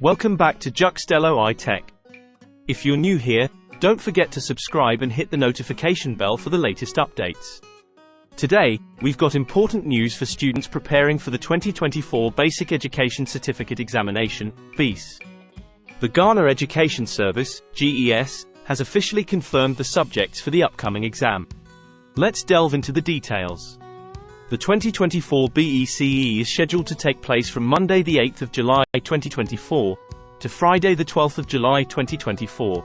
Welcome back to Jhuxtello iTech. If you're new here, don't forget to subscribe and hit the notification bell for the latest updates. Today, we've got important news for students preparing for the 2024 Basic Education Certificate Examination, BECE. The Ghana Education Service, GES, has officially confirmed the subjects for the upcoming exam. Let's delve into the details. The 2024 BECE is scheduled to take place from Monday the 8th of July 2024 to Friday the 12th of July 2024.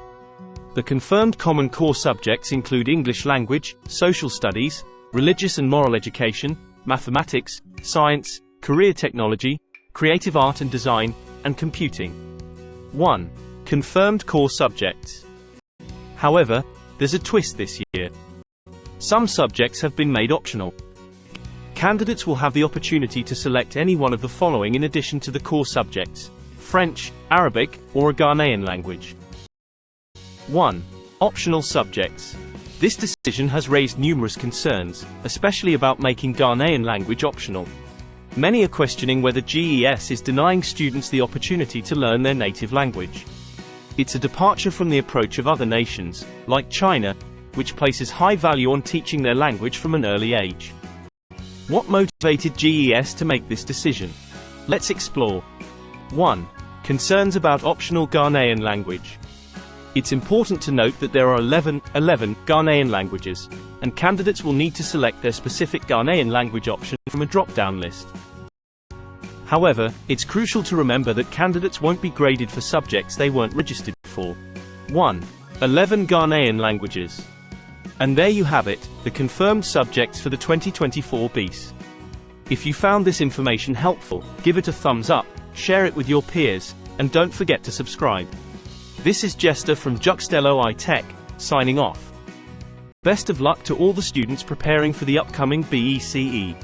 The confirmed common core subjects include English language, social studies, religious and moral education, mathematics, science, career technology, creative art and design, and computing. 1. Confirmed core subjects. However, there's a twist this year. Some subjects have been made optional. Candidates will have the opportunity to select any one of the following in addition to the core subjects: French, Arabic, or a Ghanaian language. 1. Optional subjects. This decision has raised numerous concerns, especially about making Ghanaian language optional. Many are questioning whether GES is denying students the opportunity to learn their native language. It's a departure from the approach of other nations, like China, which places high value on teaching their language from an early age. What motivated GES to make this decision? Let's explore. 1. Concerns about optional Ghanaian language. It's important to note that there are 11 Ghanaian languages, and candidates will need to select their specific Ghanaian language option from a drop-down list. However, it's crucial to remember that candidates won't be graded for subjects they weren't registered for. 1. 11 Ghanaian languages. And there you have it, the confirmed subjects for the 2024 BECE. If you found this information helpful, give it a thumbs up, share it with your peers, and don't forget to subscribe. This is Jester from Jhuxtello iTech, signing off. Best of luck to all the students preparing for the upcoming BECE.